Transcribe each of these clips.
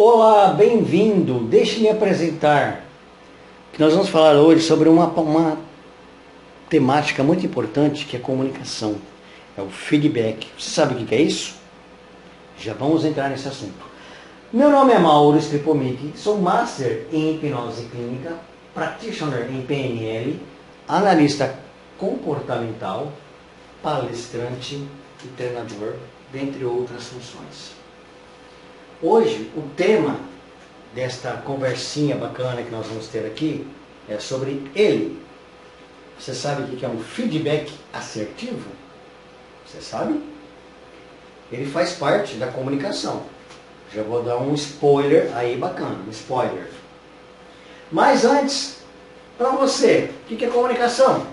Olá, bem-vindo. Deixe-me apresentar. Que nós vamos falar hoje sobre uma temática muito importante, que é a comunicação. É o feedback. Você sabe o que é isso? Já vamos entrar nesse assunto. Meu nome é Mauro Scripomichi, sou Master em Hipnose Clínica, Practitioner em PNL, analista comportamental, palestrante e treinador, dentre outras funções. Hoje, o tema desta conversinha bacana que nós vamos ter aqui é sobre ele. Você sabe o que é um feedback assertivo? Você sabe? Ele faz parte da comunicação. Já vou dar um spoiler aí bacana, um spoiler. Mas antes, para você, o que é comunicação?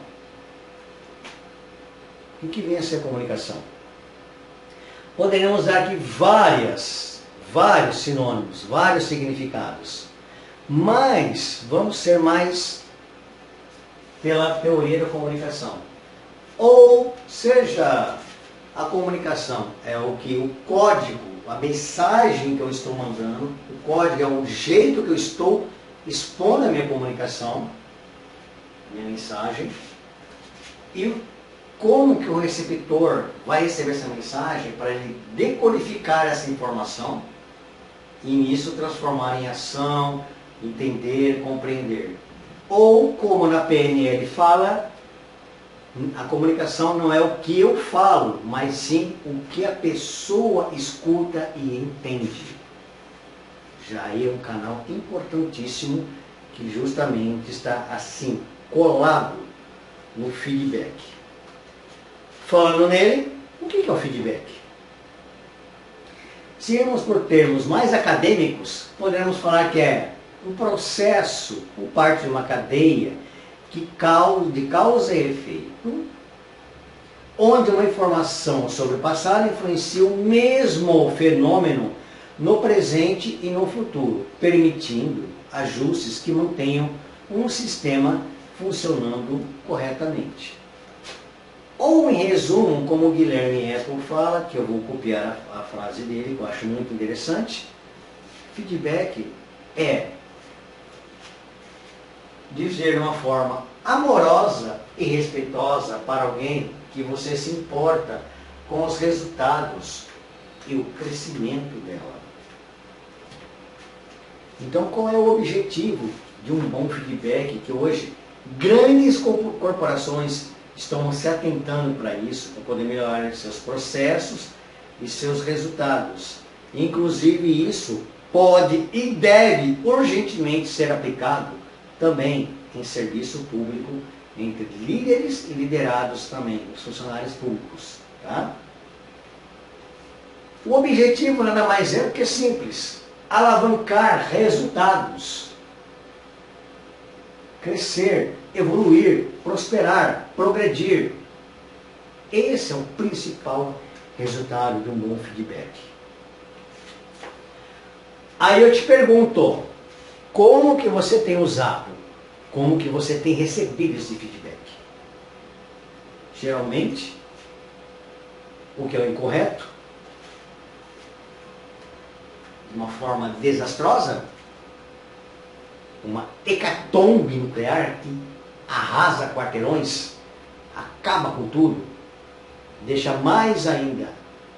O que vem a ser comunicação? Poderíamos dar aqui vários sinônimos, vários significados. Mas vamos ser mais pela teoria da comunicação. Ou seja, a comunicação é o código, a mensagem que eu estou mandando, o código é o jeito que eu estou expondo a minha comunicação, minha mensagem, e como que o receptor vai receber essa mensagem para ele decodificar essa informação e nisso transformar em ação, entender, compreender. Ou, como na PNL fala, a comunicação não é o que eu falo, mas sim o que a pessoa escuta e entende. Já é um canal importantíssimo que justamente está assim, colado no feedback. Falando nele, o que é o feedback? Se irmos por termos mais acadêmicos, poderemos falar que é um processo, por parte de uma cadeia, de causa e efeito, onde uma informação sobre o passado influencia o mesmo fenômeno no presente e no futuro, permitindo ajustes que mantenham um sistema funcionando corretamente. Ou, em resumo, como o Guilherme Apple fala, que eu vou copiar a frase dele, que eu acho muito interessante, feedback é dizer de uma forma amorosa e respeitosa para alguém que você se importa com os resultados e o crescimento dela. Então, qual é o objetivo de um bom feedback que hoje grandes corporações estão se atentando para isso, para poder melhorar seus processos e seus resultados. Inclusive isso pode e deve urgentemente ser aplicado também em serviço público, entre líderes e liderados também, os funcionários públicos. Tá? O objetivo nada mais é do que simples: alavancar resultados, crescer, evoluir, prosperar, progredir. Esse é o principal resultado de um bom feedback. Aí eu te pergunto, como que você tem usado? Como que você tem recebido esse feedback? Geralmente, o que é o incorreto? De uma forma desastrosa? Uma hecatombe nuclear que arrasa quarteirões, acaba com tudo, deixa mais ainda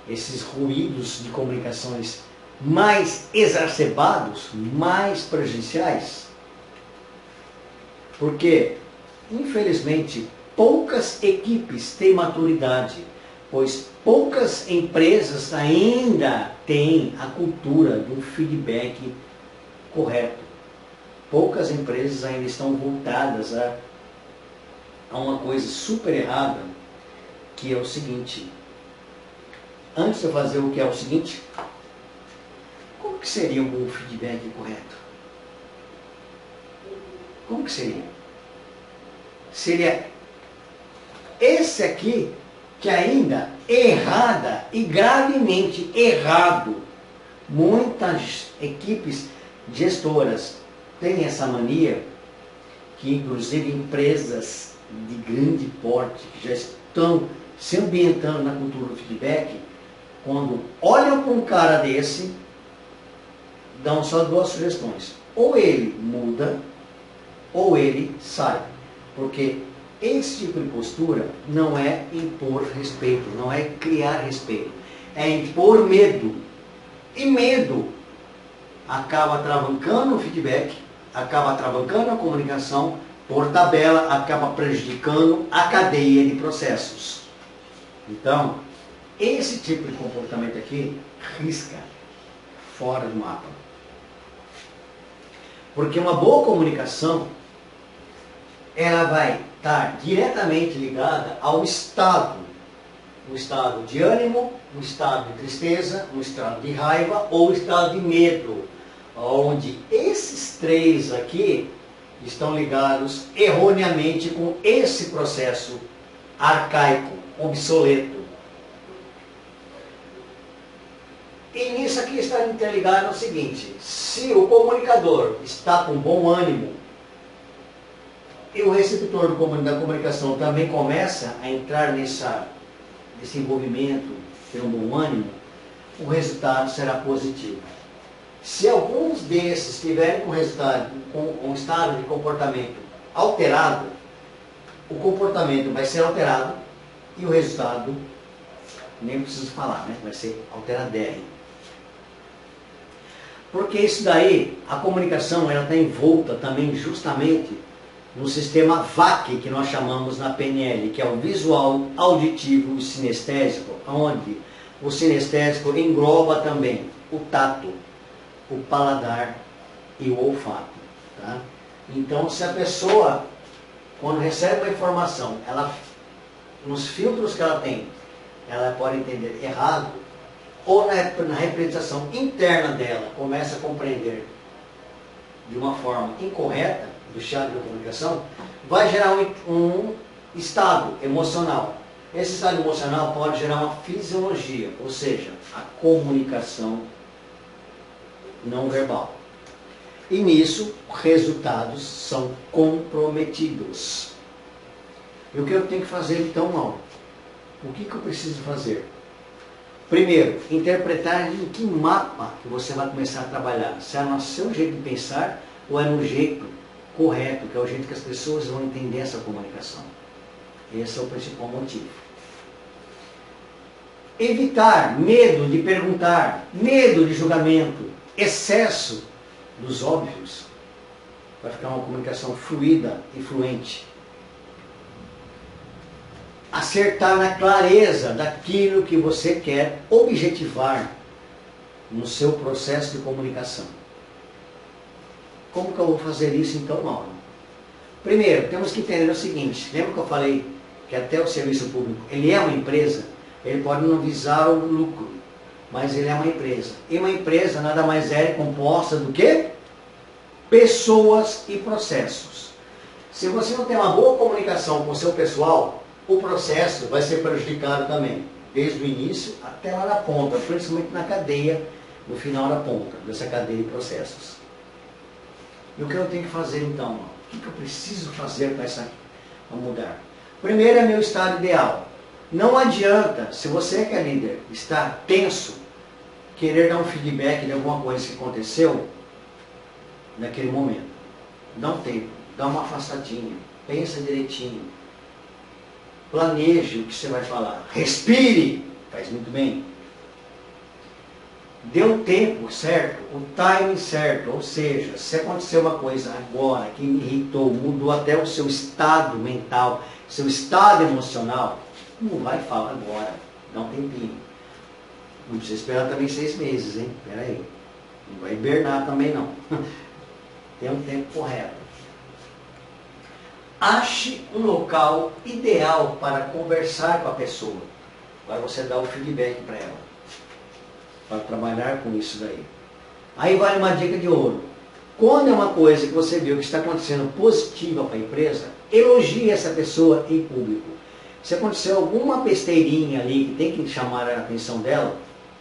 esses ruídos de comunicações mais exacerbados, mais prejudiciais. Porque, infelizmente, poucas equipes têm maturidade, pois poucas empresas ainda têm a cultura do feedback correto. Poucas empresas ainda estão voltadas a uma coisa super errada, que é o seguinte: antes de eu fazer o que é o seguinte, como que seria um bom feedback correto? Como que seria? Seria esse aqui, que ainda errada e gravemente errado. Muitas equipes gestoras têm essa mania, que inclusive empresas de grande porte, que já estão se ambientando na cultura do feedback, quando olham para um cara desse, dão só duas sugestões. Ou ele muda, ou ele sai. Porque esse tipo de postura não é impor respeito, não é criar respeito. É impor medo. E medo acaba travancando o feedback, acaba travancando a comunicação, por tabela, acaba prejudicando a cadeia de processos. Então, esse tipo de comportamento aqui, risca fora do mapa. Porque uma boa comunicação, ela vai estar diretamente ligada ao estado. Um estado de ânimo, um estado de tristeza, um estado de raiva ou um estado de medo. Onde esses três aqui estão ligados erroneamente com esse processo arcaico, obsoleto. E nisso aqui está interligado o seguinte: se o comunicador está com bom ânimo e o receptor da comunicação também começa a entrar nesse envolvimento, ter um bom ânimo, o resultado será positivo. Se alguns desses tiverem com um estado de comportamento alterado, o comportamento vai ser alterado e o resultado, nem preciso falar, né? Vai ser alteradérrimo. Porque isso daí, a comunicação, ela está envolta também justamente no sistema VAC, que nós chamamos na PNL, que é o visual, auditivo e sinestésico, onde o sinestésico engloba também o tato, o paladar e o olfato. Tá? Então, se a pessoa, quando recebe uma informação, ela, nos filtros que ela tem, ela pode entender errado, ou na representação interna dela, começa a compreender de uma forma incorreta, do chave da comunicação, vai gerar um estado emocional. Esse estado emocional pode gerar uma fisiologia, ou seja, a comunicação não verbal. E nisso, resultados são comprometidos. E o que eu tenho que fazer então, Mauro? O que eu preciso fazer? Primeiro, interpretar em que mapa que você vai começar a trabalhar. Se é no seu jeito de pensar ou é no jeito correto, que é o jeito que as pessoas vão entender essa comunicação. Esse é o principal motivo. Evitar medo de perguntar, medo de julgamento, excesso dos óbvios, vai ficar uma comunicação fluida e fluente. Acertar na clareza daquilo que você quer objetivar no seu processo de comunicação. Como que eu vou fazer isso então, Mauro? Primeiro, temos que entender o seguinte, lembra que eu falei que até o serviço público, ele é uma empresa, ele pode não visar o lucro, mas ele é uma empresa. E uma empresa nada mais é composta do que pessoas e processos. Se você não tem uma boa comunicação com o seu pessoal, o processo vai ser prejudicado também, desde o início até lá na ponta, principalmente na cadeia, no final da ponta, dessa cadeia de processos. E o que eu tenho que fazer então? O que eu preciso fazer para mudar? Primeiro é meu estado ideal. Não adianta, se você que é líder, está tenso, querer dar um feedback de alguma coisa que aconteceu naquele momento. Dá um tempo, dá uma afastadinha, pensa direitinho. Planeje o que você vai falar. Respire, faz muito bem. Dê o tempo certo, o timing certo, ou seja, se aconteceu uma coisa agora que me irritou, mudou até o seu estado mental, seu estado emocional, não vai falar agora, dá um tempinho. Não precisa esperar também 6 meses, hein? Espera aí. Não vai hibernar também não. Tem um tempo correto. Ache um local ideal para conversar com a pessoa, para você dar o feedback para ela, para trabalhar com isso daí. Aí vale uma dica de ouro. Quando é uma coisa que você viu que está acontecendo positiva para a empresa, elogie essa pessoa em público. Se aconteceu alguma besteirinha ali que tem que chamar a atenção dela,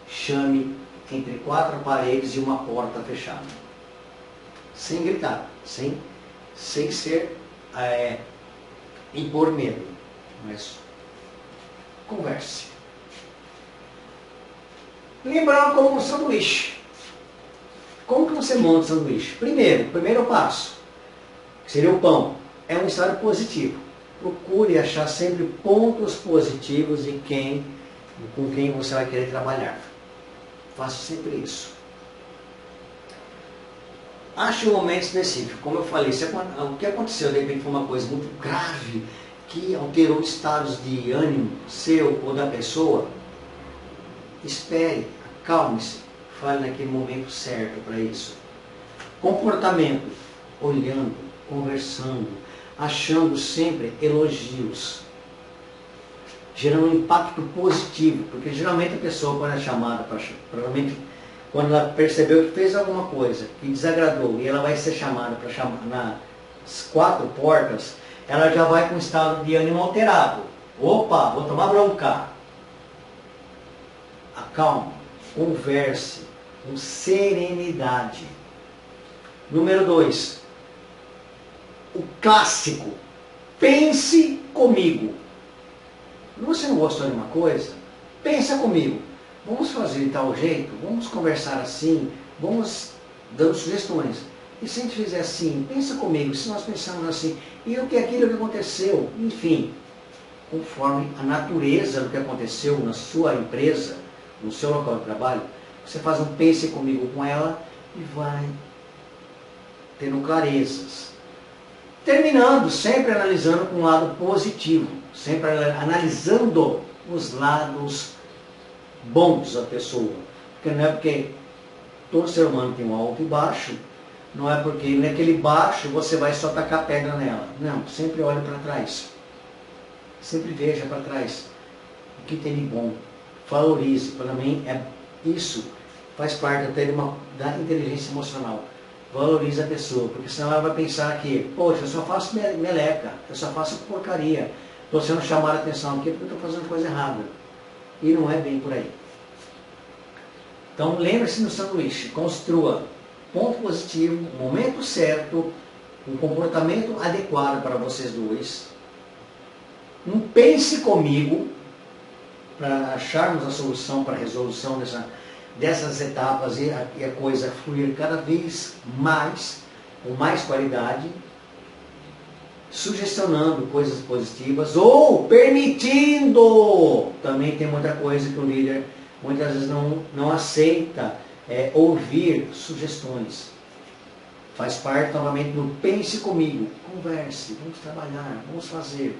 chame entre 4 paredes e uma porta fechada. Sem gritar, sem ser impor medo, mas converse. Lembrando como um sanduíche. Como que você monta o sanduíche? Primeiro passo, que seria o pão, é um estado positivo. Procure achar sempre pontos positivos com quem você vai querer trabalhar. Faça sempre isso. Ache um momento específico. Como eu falei, o que aconteceu, de repente foi uma coisa muito grave, que alterou estados de ânimo seu ou da pessoa, espere, acalme-se, fale naquele momento certo para isso. Comportamento, olhando, conversando, achando sempre elogios, gerando um impacto positivo, porque geralmente a pessoa, quando é chamada, provavelmente quando ela percebeu que fez alguma coisa que desagradou e ela vai ser chamada para chamar nas 4 portas, ela já vai com um estado de ânimo alterado. Opa, vou tomar bronca. Acalme, converse com serenidade. Número 2, o clássico, pense comigo. Você não gostou de uma coisa? Pensa comigo. Vamos fazer de tal jeito? Vamos conversar assim? Vamos dando sugestões. E se a gente fizer assim, pensa comigo, se nós pensarmos assim, e o que aquilo que aconteceu, enfim, conforme a natureza do que aconteceu na sua empresa, no seu local de trabalho, você faz um pense comigo com ela e vai tendo clarezas. Terminando, sempre analisando com um lado positivo, sempre analisando os lados bons da pessoa. Porque não é porque todo ser humano tem um alto e baixo, não é porque naquele baixo você vai só tacar pedra nela. Não, sempre olhe para trás. Sempre veja para trás o que tem de bom. Valorize. Para mim, isso faz parte até da inteligência emocional. Valorize a pessoa, porque senão ela vai pensar que, poxa, eu só faço meleca, eu só faço porcaria. Estou sendo chamado a atenção aqui porque eu estou fazendo coisa errada. E não é bem por aí. Então lembre-se no sanduíche, construa ponto positivo, momento certo, um comportamento adequado para vocês dois. Um pense comigo, para acharmos a solução para a resolução dessas etapas e a coisa fluir cada vez mais, com mais qualidade, sugestionando coisas positivas ou permitindo. Também tem muita coisa que o líder muitas vezes não aceita ouvir sugestões. Faz parte novamente do pense comigo, converse, vamos trabalhar, vamos fazer.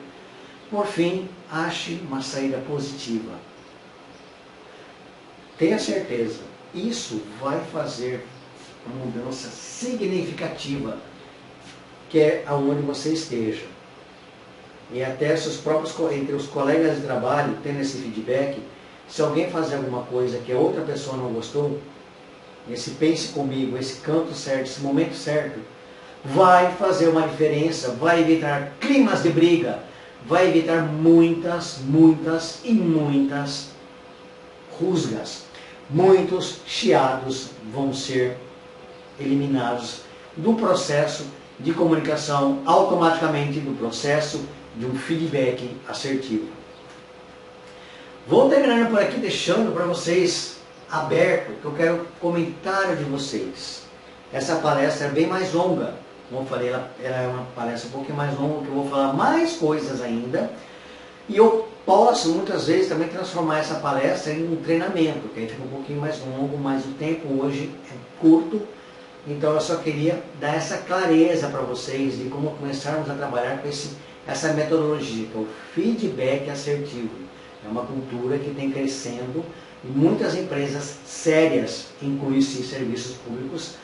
Por fim, ache uma saída positiva. Tenha certeza, isso vai fazer uma mudança significativa, que é aonde você esteja. E até entre os colegas de trabalho, tendo esse feedback, se alguém fazer alguma coisa que a outra pessoa não gostou, esse pense comigo, esse canto certo, esse momento certo, vai fazer uma diferença, vai evitar climas de briga, vai evitar muitas e muitas rusgas. Muitos chiados vão ser eliminados do processo de comunicação, automaticamente do processo de um feedback assertivo. Vou terminando por aqui, deixando para vocês aberto, que eu quero comentário de vocês. Essa palestra é bem mais longa. Como eu falei, ela é uma palestra um pouquinho mais longa, que eu vou falar mais coisas ainda. E eu posso, muitas vezes, também transformar essa palestra em um treinamento, que aí fica um pouquinho mais longo, mas o tempo hoje é curto. Então eu só queria dar essa clareza para vocês de como começarmos a trabalhar com essa metodologia, que é o feedback assertivo. É uma cultura que tem crescendo e muitas empresas sérias, inclusive serviços públicos,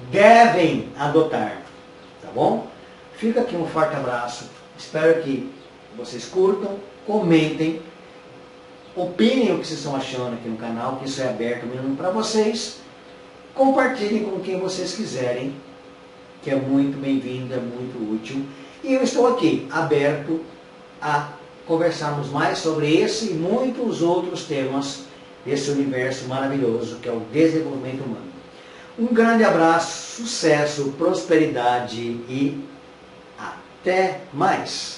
devem adotar. Tá bom? Fica aqui um forte abraço. Espero que vocês curtam, comentem, opinem o que vocês estão achando aqui no canal, que isso é aberto mesmo para vocês. Compartilhem com quem vocês quiserem, que é muito bem-vindo, é muito útil. E eu estou aqui, aberto a conversarmos mais sobre esse e muitos outros temas desse universo maravilhoso que é o desenvolvimento humano. Um grande abraço, sucesso, prosperidade e até mais!